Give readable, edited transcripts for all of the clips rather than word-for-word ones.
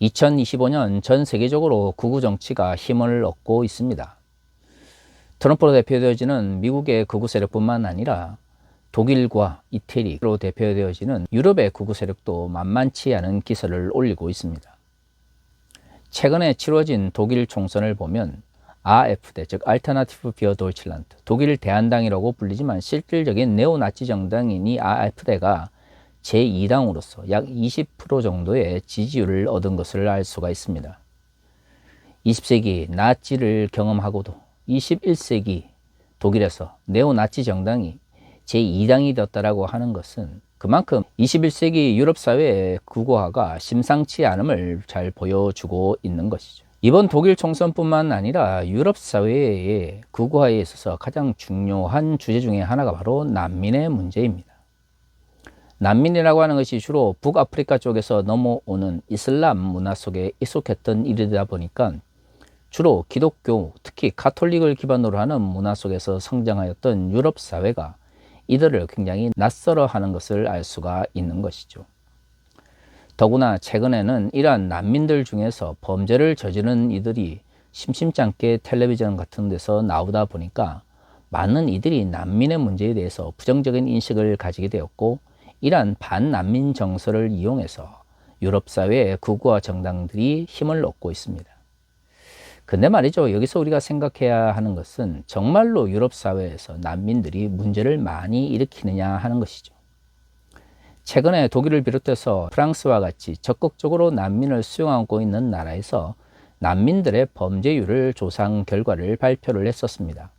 2025년 전 세계적으로 극우 정치가 힘을 얻고 있습니다. 트럼프로 대표되어지는 미국의 극우 세력뿐만 아니라 독일과 이태리로 대표되어지는 유럽의 극우 세력도 만만치 않은 기세를 올리고 있습니다. 최근에 치러진 독일 총선을 보면 AfD, 즉 알터나티브 피어 도이칠란드, 독일 대한당이라고 불리지만 실질적인 네오나치 정당인 이 AfD가 제2당으로서 약 20% 정도의 지지율을 얻은 것을 알 수가 있습니다. 20세기 나치를 경험하고도 21세기 독일에서 네오나치 정당이 제2당이 되었다고 하는 것은 그만큼 21세기 유럽 사회의 극우화가 심상치 않음을 잘 보여주고 있는 것이죠. 이번 독일 총선뿐만 아니라 유럽 사회의 극우화에 있어서 가장 중요한 주제 중에 하나가 바로 난민의 문제입니다. 난민이라고 하는 것이 주로 북아프리카 쪽에서 넘어오는 이슬람 문화 속에 익숙했던 일이다 보니까 주로 기독교, 특히 가톨릭을 기반으로 하는 문화 속에서 성장하였던 유럽 사회가 이들을 굉장히 낯설어 하는 것을 알 수가 있는 것이죠. 더구나 최근에는 이러한 난민들 중에서 범죄를 저지른 이들이 심심치 않게 텔레비전 같은 데서 나오다 보니까 많은 이들이 난민의 문제에 대해서 부정적인 인식을 가지게 되었고, 이러한 반난민 정서를 이용해서 유럽 사회의 극우화 정당들이 힘을 얻고 있습니다. 근데 말이죠, 여기서 우리가 생각해야 하는 것은 정말로 유럽 사회에서 난민들이 문제를 많이 일으키느냐 하는 것이죠. 최근에 독일을 비롯해서 프랑스와 같이 적극적으로 난민을 수용하고 있는 나라에서 난민들의 범죄율을 조사한 결과를 발표를 했었습니다.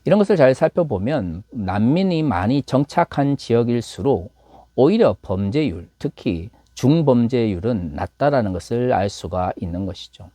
이런 것을 잘 살펴보면 난민이 많이 정착한 지역일수록 오히려 범죄율, 특히 중범죄율은 낮다라는 것을 알 수가 있는 것이죠.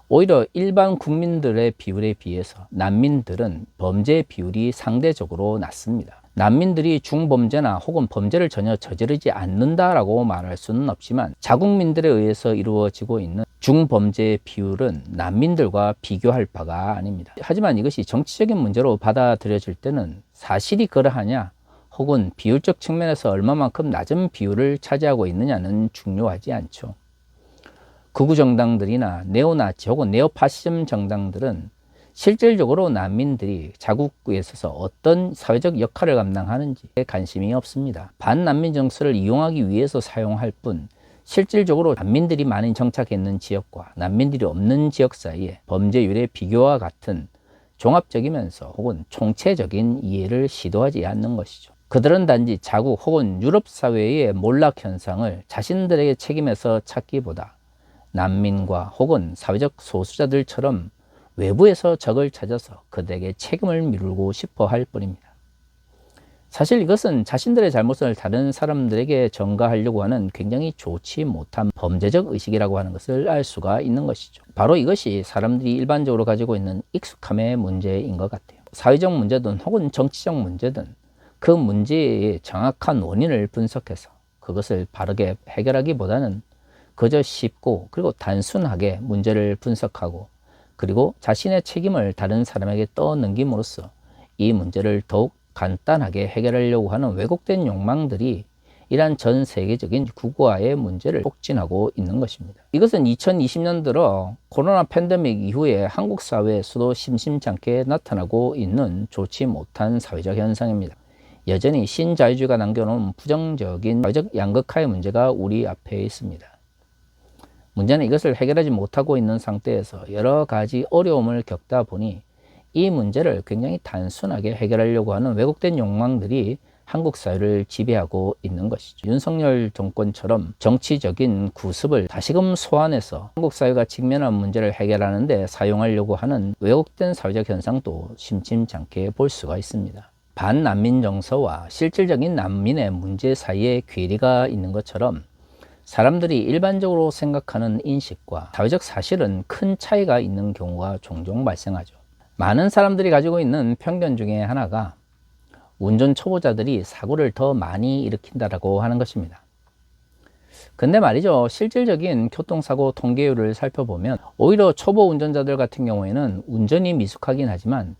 오히려 일반 국민들의 비율에 비해서 난민들은 범죄 비율이 상대적으로 낮습니다. 난민들이 중범죄나 혹은 범죄를 전혀 저지르지 않는다라고 말할 수는 없지만 자국민들에 의해서 이루어지고 있는 중범죄의 비율은 난민들과 비교할 바가 아닙니다. 하지만 이것이 정치적인 문제로 받아들여질 때는 사실이 그러하냐 혹은 비율적 측면에서 얼마만큼 낮은 비율을 차지하고 있느냐는 중요하지 않죠. 극우 정당들이나 네오나치 혹은 네오파시즘 정당들은 실질적으로 난민들이 자국에 있어서 어떤 사회적 역할을 감당하는지에 관심이 없습니다. 반난민 정서를 이용하기 위해서 사용할 뿐 실질적으로 난민들이 많이 정착해 있는 지역과 난민들이 없는 지역 사이에 범죄율의 비교와 같은 종합적이면서 혹은 총체적인 이해를 시도하지 않는 것이죠. 그들은 단지 자국 혹은 유럽 사회의 몰락 현상을 자신들에게 책임에서 찾기보다 난민과 혹은 사회적 소수자들처럼 외부에서 적을 찾아서 그들에게 책임을 미루고 싶어 할 뿐입니다. 사실 이것은 자신들의 잘못을 다른 사람들에게 전가하려고 하는 굉장히 좋지 못한 범죄적 의식이라고 하는 것을 알 수가 있는 것이죠. 바로 이것이 사람들이 일반적으로 가지고 있는 익숙함의 문제인 것 같아요. 사회적 문제든 혹은 정치적 문제든 그 문제의 정확한 원인을 분석해서 그것을 바르게 해결하기보다는 그저 쉽고 그리고 단순하게 문제를 분석하고 그리고 자신의 책임을 다른 사람에게 떠넘김으로써 이 문제를 더욱 간단하게 해결하려고 하는 왜곡된 욕망들이 이러한 전 세계적인 극우화의 문제를 촉진하고 있는 것입니다. 이것은 2020년 들어 코로나 팬데믹 이후에 한국 사회에서도 심심찮게 나타나고 있는 좋지 못한 사회적 현상입니다. 여전히 신자유주의가 남겨놓은 부정적인 사회적 양극화의 문제가 우리 앞에 있습니다. 문제는 이것을 해결하지 못하고 있는 상태에서 여러 가지 어려움을 겪다 보니 이 문제를 굉장히 단순하게 해결하려고 하는 왜곡된 욕망들이 한국 사회를 지배하고 있는 것이죠. 윤석열 정권처럼 정치적인 구습을 다시금 소환해서 한국 사회가 직면한 문제를 해결하는 데 사용하려고 하는 왜곡된 사회적 현상도 심심찮게 볼 수가 있습니다. 반난민 정서와 실질적인 난민의 문제 사이에 괴리가 있는 것처럼 사람들이 일반적으로 생각하는 인식과 사회적 사실은 큰 차이가 있는 경우가 종종 발생하죠. 많은 사람들이 가지고 있는 편견 중에 하나가 운전 초보자들이 사고를 더 많이 일으킨다고 하는 것입니다. 근데 말이죠, 실질적인 교통사고 통계율을 살펴보면 오히려 초보 운전자들 같은 경우에는 운전이 미숙하긴 하지만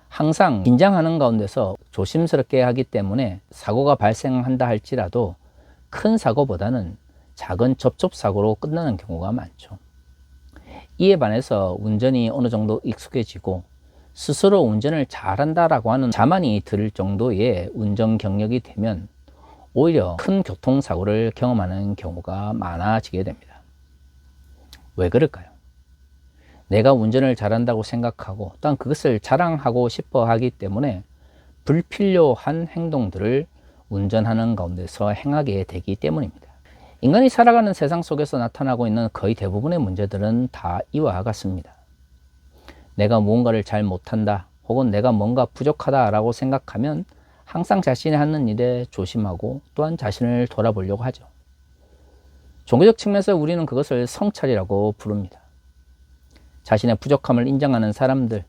항상 긴장하는 가운데서 조심스럽게 하기 때문에 사고가 발생한다 할지라도 큰 사고보다는 작은 접촉사고로 끝나는 경우가 많죠. 이에 반해서 운전이 어느 정도 익숙해지고 스스로 운전을 잘한다라고 하는 자만이 들 정도의 운전 경력이 되면 오히려 큰 교통사고를 경험하는 경우가 많아지게 됩니다. 왜 그럴까요? 내가 운전을 잘한다고 생각하고 또한 그것을 자랑하고 싶어 하기 때문에 불필요한 행동들을 운전하는 가운데서 행하게 되기 때문입니다. 인간이 살아가는 세상 속에서 나타나고 있는 거의 대부분의 문제들은 다 이와 같습니다. 내가 무언가를 잘 못한다 혹은 내가 뭔가 부족하다라고 생각하면 항상 자신이 하는 일에 조심하고 또한 자신을 돌아보려고 하죠. 종교적 측면에서 우리는 그것을 성찰이라고 부릅니다. 자신의 부족함을 인정하는 사람들,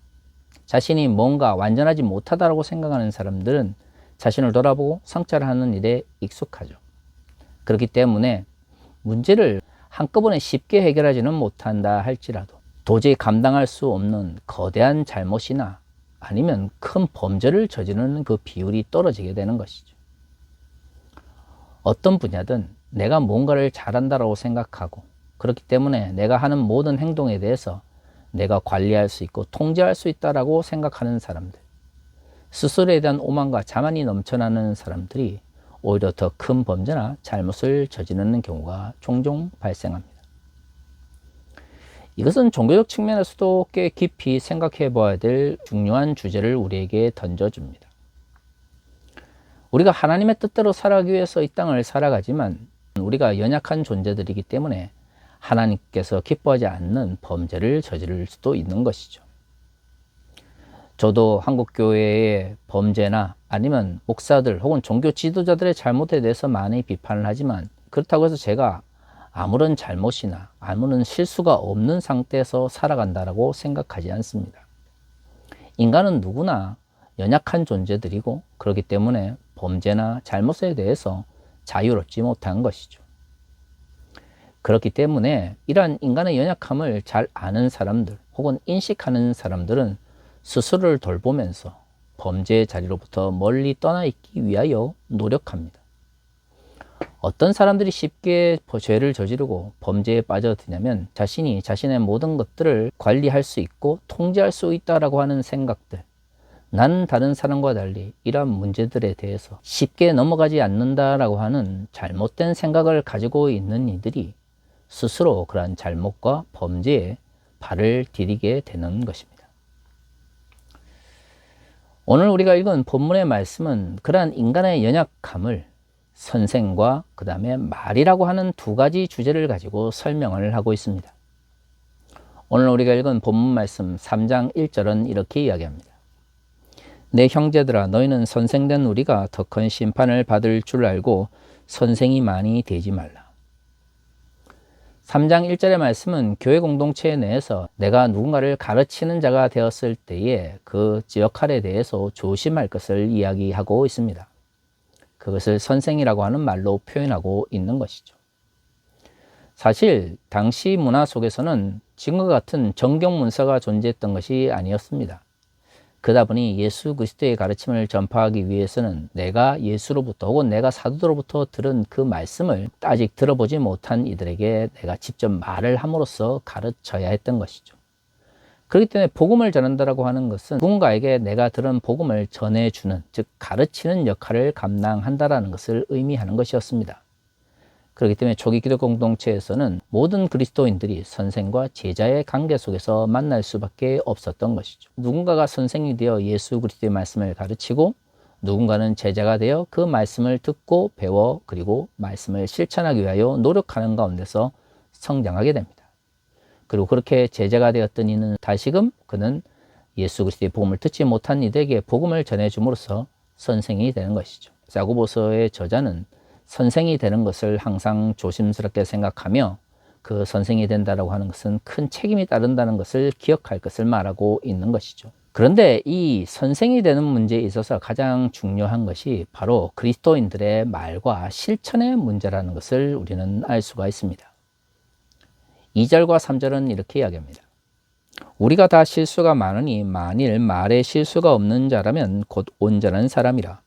자신이 뭔가 완전하지 못하다고 생각하는 사람들은 자신을 돌아보고 성찰하는 일에 익숙하죠. 그렇기 때문에 문제를 한꺼번에 쉽게 해결하지는 못한다 할지라도 도저히 감당할 수 없는 거대한 잘못이나 아니면 큰 범죄를 저지르는 그 비율이 떨어지게 되는 것이죠. 어떤 분야든 내가 뭔가를 잘한다고 생각하고 그렇기 때문에 내가 하는 모든 행동에 대해서 내가 관리할 수 있고 통제할 수 있다고 생각하는 사람들, 스스로에 대한 오만과 자만이 넘쳐나는 사람들이 오히려 더 큰 범죄나 잘못을 저지르는 경우가 종종 발생합니다. 이것은 종교적 측면에서도 꽤 깊이 생각해 봐야 될 중요한 주제를 우리에게 던져줍니다. 우리가 하나님의 뜻대로 살아가기 위해서 이 땅을 살아가지만 우리가 연약한 존재들이기 때문에 하나님께서 기뻐하지 않는 범죄를 저지를 수도 있는 것이죠. 저도 한국교회의 범죄나 아니면 목사들 혹은 종교 지도자들의 잘못에 대해서 많이 비판을 하지만 그렇다고 해서 제가 아무런 잘못이나 아무런 실수가 없는 상태에서 살아간다고 생각하지 않습니다. 인간은 누구나 연약한 존재들이고 그렇기 때문에 범죄나 잘못에 대해서 자유롭지 못한 것이죠. 그렇기 때문에 이러한 인간의 연약함을 잘 아는 사람들 혹은 인식하는 사람들은 스스로를 돌보면서 범죄의 자리로부터 멀리 떠나 있기 위하여 노력합니다. 어떤 사람들이 쉽게 죄를 저지르고 범죄에 빠져드냐면 자신이 자신의 모든 것들을 관리할 수 있고 통제할 수 있다라고 하는 생각들, 나는 다른 사람과 달리 이러한 문제들에 대해서 쉽게 넘어가지 않는다라고 하는 잘못된 생각을 가지고 있는 이들이 스스로 그러한 잘못과 범죄에 발을 디디게 되는 것입니다. 오늘 우리가 읽은 본문의 말씀은 그러한 인간의 연약함을 선생과 그 다음에 말이라고 하는 두 가지 주제를 가지고 설명을 하고 있습니다. 오늘 우리가 읽은 본문 말씀 3장 1절은 이렇게 이야기합니다. 내 형제들아 너희는 선생된 우리가 더 큰 심판을 받을 줄 알고 선생이 많이 되지 말라. 3장 1절의 말씀은 교회 공동체 내에서 내가 누군가를 가르치는 자가 되었을 때에 그 역할에 대해서 조심할 것을 이야기하고 있습니다. 그것을 선생이라고 하는 말로 표현하고 있는 것이죠. 사실 당시 문화 속에서는 지금과 같은 정경 문서가 존재했던 것이 아니었습니다. 그러다 보니 예수 그리스도의 가르침을 전파하기 위해서는 내가 예수로부터 혹은 내가 사도로부터 들은 그 말씀을 아직 들어보지 못한 이들에게 내가 직접 말을 함으로써 가르쳐야 했던 것이죠. 그렇기 때문에 복음을 전한다고 하는 것은 누군가에게 내가 들은 복음을 전해주는, 즉 가르치는 역할을 감당한다라는 것을 의미하는 것이었습니다. 그렇기 때문에 초기 기독 공동체에서는 모든 그리스도인들이 선생과 제자의 관계 속에서 만날 수밖에 없었던 것이죠. 누군가가 선생이 되어 예수 그리스도의 말씀을 가르치고 누군가는 제자가 되어 그 말씀을 듣고 배워 그리고 말씀을 실천하기 위하여 노력하는 가운데서 성장하게 됩니다. 그리고 그렇게 제자가 되었던 이는 다시금 그는 예수 그리스도의 복음을 듣지 못한 이들에게 복음을 전해줌으로써 선생이 되는 것이죠. 야고보서의 저자는 선생이 되는 것을 항상 조심스럽게 생각하며 그 선생이 된다고 하는 것은 큰 책임이 따른다는 것을 기억할 것을 말하고 있는 것이죠. 그런데 이 선생이 되는 문제에 있어서 가장 중요한 것이 바로 그리스도인들의 말과 실천의 문제라는 것을 우리는 알 수가 있습니다. 2절과 3절은 이렇게 이야기합니다. 우리가 다 실수가 많으니 만일 말에 실수가 없는 자라면 곧 온전한 사람이라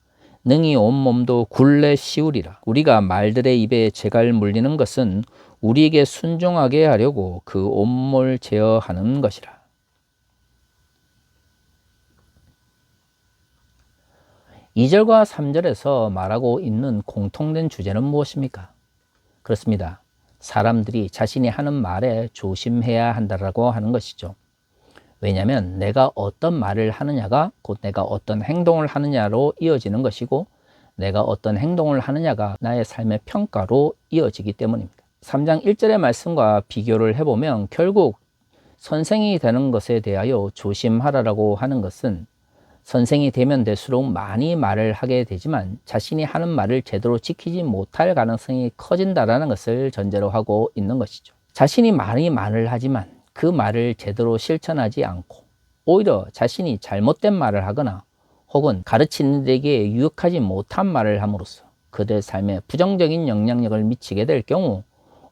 능히 온몸도 굴레 씌우리라. 우리가 말들의 입에 재갈 물리는 것은 우리에게 순종하게 하려고 그 온몸을 제어하는 것이라. 2절과 3절에서 말하고 있는 공통된 주제는 무엇입니까? 그렇습니다. 사람들이 자신이 하는 말에 조심해야 한다라고 하는 것이죠. 왜냐하면 내가 어떤 말을 하느냐가 곧 내가 어떤 행동을 하느냐로 이어지는 것이고, 내가 어떤 행동을 하느냐가 나의 삶의 평가로 이어지기 때문입니다. 3장 1절의 말씀과 비교를 해보면 결국 선생이 되는 것에 대하여 조심하라라고 하는 것은 선생이 되면 될수록 많이 말을 하게 되지만 자신이 하는 말을 제대로 지키지 못할 가능성이 커진다는 것을 전제로 하고 있는 것이죠. 자신이 많이 말을 하지만 그 말을 제대로 실천하지 않고 오히려 자신이 잘못된 말을 하거나 혹은 가르치는 데에게 유익하지 못한 말을 함으로써 그들의 삶에 부정적인 영향력을 미치게 될 경우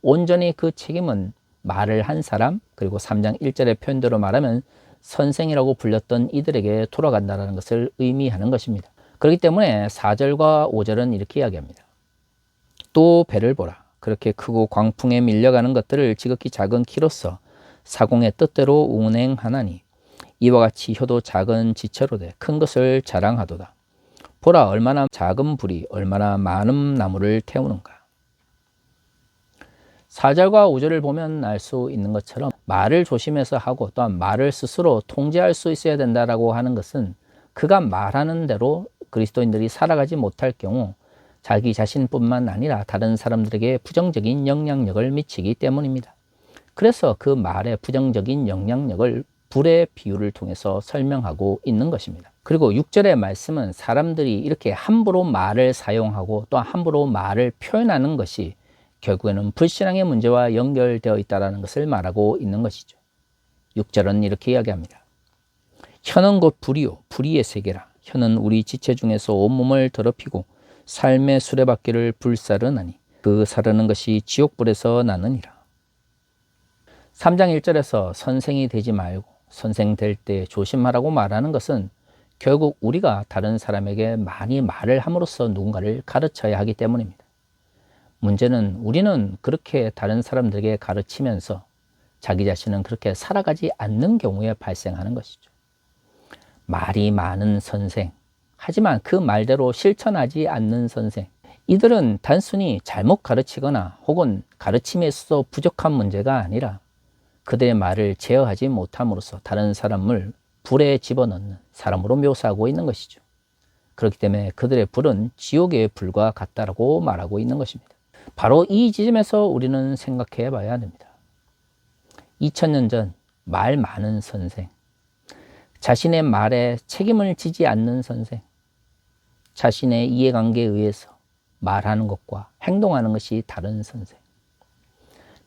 온전히 그 책임은 말을 한 사람, 그리고 3장 1절의 표현대로 말하면 선생이라고 불렸던 이들에게 돌아간다는 것을 의미하는 것입니다. 그렇기 때문에 4절과 5절은 이렇게 이야기합니다. 또 배를 보라. 그렇게 크고 광풍에 밀려가는 것들을 지극히 작은 키로서 사공의 뜻대로 운행하나니 이와 같이 혀도 작은 지체로 돼 큰 것을 자랑하도다. 보라, 얼마나 작은 불이 얼마나 많은 나무를 태우는가. 4절과 5절을 보면 알 수 있는 것처럼 말을 조심해서 하고 또한 말을 스스로 통제할 수 있어야 된다라고 하는 것은 그가 말하는 대로 그리스도인들이 살아가지 못할 경우 자기 자신뿐만 아니라 다른 사람들에게 부정적인 영향력을 미치기 때문입니다. 그래서 그 말의 부정적인 영향력을 불의 비유를 통해서 설명하고 있는 것입니다. 그리고 6절의 말씀은 사람들이 이렇게 함부로 말을 사용하고 또 함부로 말을 표현하는 것이 결국에는 불신앙의 문제와 연결되어 있다는 것을 말하고 있는 것이죠. 6절은 이렇게 이야기합니다. 혀는 곧 불이요 불의의 세계라. 혀는 우리 지체 중에서 온몸을 더럽히고 삶의 수레바퀴를 불사르나니 그 사르는 것이 지옥불에서 나느니라. 3장 1절에서 선생이 되지 말고 선생 될 때 조심하라고 말하는 것은 결국 우리가 다른 사람에게 많이 말을 함으로써 누군가를 가르쳐야 하기 때문입니다. 문제는 우리는 그렇게 다른 사람들에게 가르치면서 자기 자신은 그렇게 살아가지 않는 경우에 발생하는 것이죠. 말이 많은 선생, 하지만 그 말대로 실천하지 않는 선생, 이들은 단순히 잘못 가르치거나 혹은 가르침에 있어서 부족한 문제가 아니라 그들의 말을 제어하지 못함으로써 다른 사람을 불에 집어넣는 사람으로 묘사하고 있는 것이죠. 그렇기 때문에 그들의 불은 지옥의 불과 같다라고 말하고 있는 것입니다. 바로 이 지점에서 우리는 생각해 봐야 됩니다. 2000년 전 말 많은 선생, 자신의 말에 책임을 지지 않는 선생, 자신의 이해관계에 의해서 말하는 것과 행동하는 것이 다른 선생,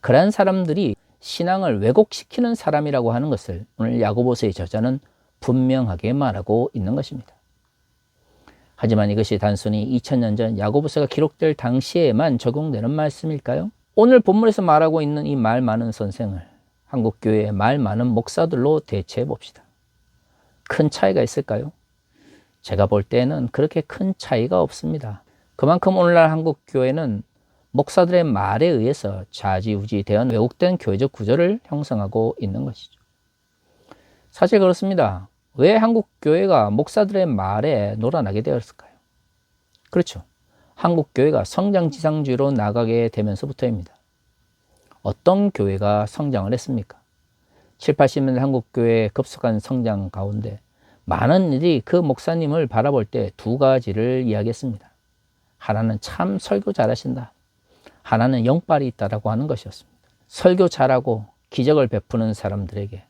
그러한 사람들이 신앙을 왜곡시키는 사람이라고 하는 것을 오늘 야고보서의 저자는 분명하게 말하고 있는 것입니다. 하지만 이것이 단순히 2000년 전 야고보서가 기록될 당시에만 적용되는 말씀일까요? 오늘 본문에서 말하고 있는 이 말 많은 선생을 한국교회의 말 많은 목사들로 대체해 봅시다. 큰 차이가 있을까요? 제가 볼 때는 그렇게 큰 차이가 없습니다. 그만큼 오늘날 한국교회는 목사들의 말에 의해서 좌지우지되어 왜곡된 교회적 구조를 형성하고 있는 것이죠. 사실 그렇습니다. 왜 한국교회가 목사들의 말에 놀아나게 되었을까요? 그렇죠. 한국교회가 성장지상주의로 나가게 되면서부터입니다. 어떤 교회가 성장을 했습니까? 7, 80년대 한국교회의 급속한 성장 가운데 많은 이들이 그 목사님을 바라볼 때 두 가지를 이야기했습니다. 하나는 참 설교 잘하신다. 하나는 영빨이 있다라고 하는 것이었습니다. 설교 잘하고 기적을 베푸는 사람들에게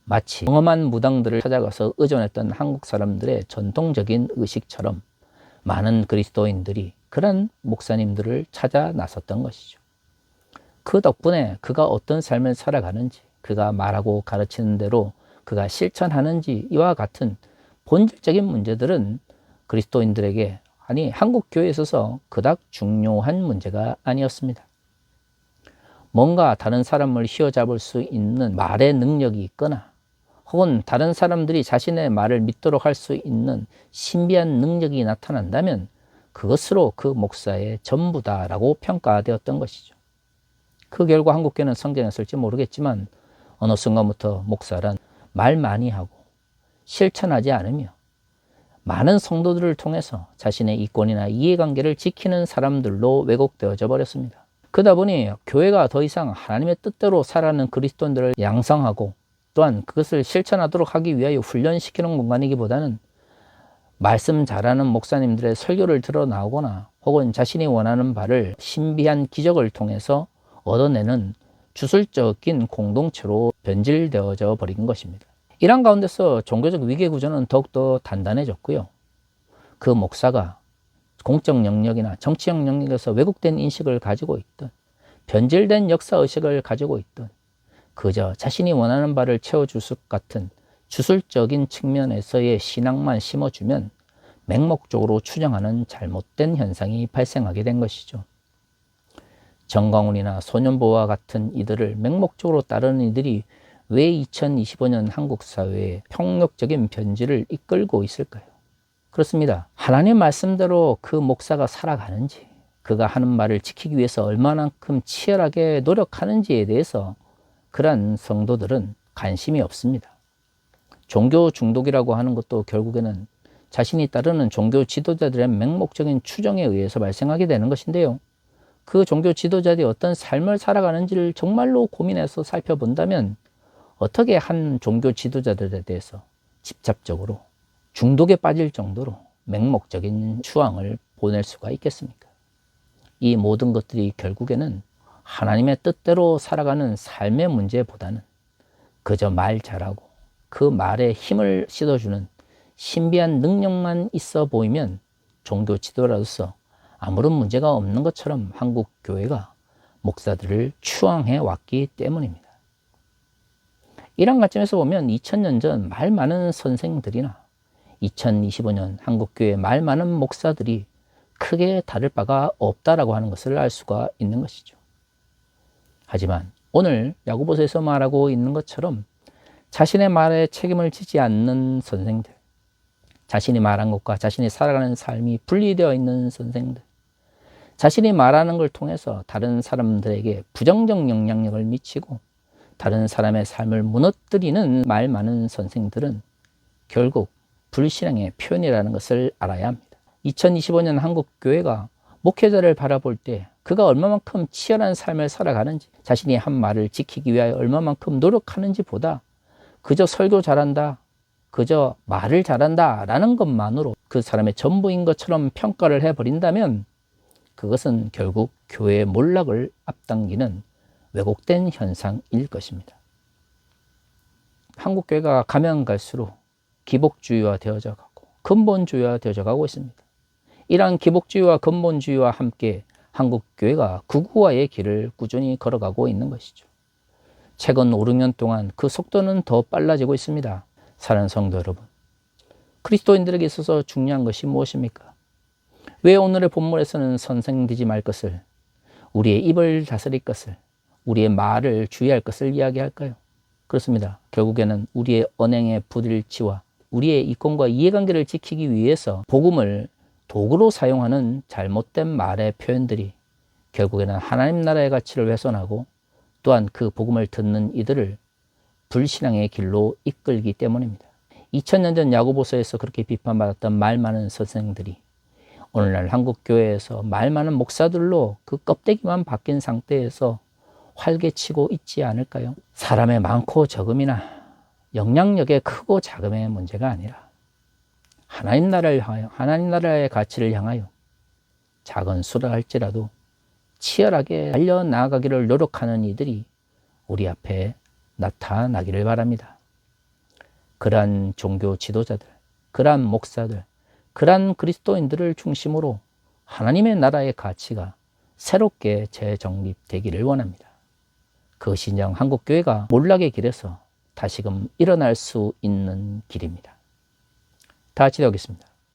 마치 경험한 무당들을 찾아가서 의존했던 한국 사람들의 전통적인 의식처럼 많은 그리스도인들이 그런 목사님들을 찾아 나섰던 것이죠. 그 덕분에 그가 어떤 삶을 살아가는지, 그가 말하고 가르치는 대로 그가 실천하는지 이와 같은 본질적인 문제들은 그리스도인들에게, 아니 한국 교회에 있어서 그닥 중요한 문제가 아니었습니다. 뭔가 다른 사람을 휘어잡을 수 있는 말의 능력이 있거나 혹은 다른 사람들이 자신의 말을 믿도록 할 수 있는 신비한 능력이 나타난다면 그것으로 그 목사의 전부다라고 평가되었던 것이죠. 그 결과 한국교회는 성장했을지 모르겠지만 어느 순간부터 목사란 말 많이 하고 실천하지 않으며 많은 성도들을 통해서 자신의 이권이나 이해관계를 지키는 사람들로 왜곡되어져 버렸습니다. 그러다 보니 교회가 더 이상 하나님의 뜻대로 살아가는 그리스도인들을 양성하고 또한 그것을 실천하도록 하기 위하여 훈련시키는 공간이기보다는 말씀 잘하는 목사님들의 설교를 들어 나오거나 혹은 자신이 원하는 바를 신비한 기적을 통해서 얻어내는 주술적인 공동체로 변질되어져 버린 것입니다. 이런 가운데서 종교적 위계 구조는 더욱더 단단해졌고요. 그 목사가 공적 영역이나 정치적 영역에서 왜곡된 인식을 가지고 있든 변질된 역사의식을 가지고 있든 그저 자신이 원하는 바를 채워줄 것 같은 주술적인 측면에서의 신앙만 심어주면 맹목적으로 추정하는 잘못된 현상이 발생하게 된 것이죠. 정광훈이나 소년보와 같은 이들을 맹목적으로 따르는 이들이 왜 2025년 한국 사회에 폭력적인 변질을 이끌고 있을까요? 그렇습니다. 하나님 말씀대로 그 목사가 살아가는지, 그가 하는 말을 지키기 위해서 얼마만큼 치열하게 노력하는지에 대해서 그러한 성도들은 관심이 없습니다. 종교 중독이라고 하는 것도 결국에는 자신이 따르는 종교 지도자들의 맹목적인 추정에 의해서 발생하게 되는 것인데요. 그 종교 지도자들이 어떤 삶을 살아가는지를 정말로 고민해서 살펴본다면 어떻게 한 종교 지도자들에 대해서 집착적으로 중독에 빠질 정도로 맹목적인 추앙을 보낼 수가 있겠습니까? 이 모든 것들이 결국에는 하나님의 뜻대로 살아가는 삶의 문제보다는 그저 말 잘하고 그 말에 힘을 씻어주는 신비한 능력만 있어 보이면 종교 지도자로서 아무런 문제가 없는 것처럼 한국 교회가 목사들을 추앙해 왔기 때문입니다. 이런 관점에서 보면 2000년 전 말 많은 선생들이나 2025년 한국교회 말 많은 목사들이 크게 다를 바가 없다라고 하는 것을 알 수가 있는 것이죠. 하지만 오늘 야고보서에서 말하고 있는 것처럼 자신의 말에 책임을 지지 않는 선생들, 자신이 말한 것과 자신이 살아가는 삶이 분리되어 있는 선생들, 자신이 말하는 걸 통해서 다른 사람들에게 부정적 영향력을 미치고 다른 사람의 삶을 무너뜨리는 말 많은 선생들은 결국 불신앙의 표현이라는 것을 알아야 합니다. 2025년 한국 교회가 목회자를 바라볼 때 그가 얼마만큼 치열한 삶을 살아가는지, 자신이 한 말을 지키기 위하여 얼마만큼 노력하는지 보다 그저 설교 잘한다, 그저 말을 잘한다 라는 것만으로 그 사람의 전부인 것처럼 평가를 해버린다면 그것은 결국 교회의 몰락을 앞당기는 왜곡된 현상일 것입니다. 한국교회가 가면 갈수록 기복주의화 되어져 가고 근본주의화 되어져 가고 있습니다. 이러한 기복주의와 근본주의와 함께 한국교회가 극우화의 길을 꾸준히 걸어가고 있는 것이죠. 최근 5, 6년 동안 그 속도는 더 빨라지고 있습니다. 사랑하는 성도 여러분, 그리스도인들에게 있어서 중요한 것이 무엇입니까? 왜 오늘의 본문에서는 선생되지 말 것을, 우리의 입을 다스릴 것을, 우리의 말을 주의할 것을 이야기할까요? 그렇습니다. 결국에는 우리의 언행의 불일치와 우리의 이권과 이해관계를 지키기 위해서 복음을 도구로 사용하는 잘못된 말의 표현들이 결국에는 하나님 나라의 가치를 훼손하고 또한 그 복음을 듣는 이들을 불신앙의 길로 이끌기 때문입니다. 2000년 전 야고보서에서 그렇게 비판받았던 말 많은 선생들이 오늘날 한국교회에서 말 많은 목사들로 그 껍데기만 바뀐 상태에서 활개치고 있지 않을까요? 사람의 많고 적음이나 영향력의 크고 작음의 문제가 아니라 하나님 나라를 향하여, 하나님 나라의 가치를 향하여 작은 수라 할지라도 치열하게 달려나가기를 노력하는 이들이 우리 앞에 나타나기를 바랍니다. 그러한 종교 지도자들, 그러한 목사들, 그러한 그리스도인들을 중심으로 하나님의 나라의 가치가 새롭게 재정립되기를 원합니다. 그것이 진정 한국교회가 몰락의 길에서 다시금 일어날 수 있는 길입니다. 다 같이 기도하겠습니다.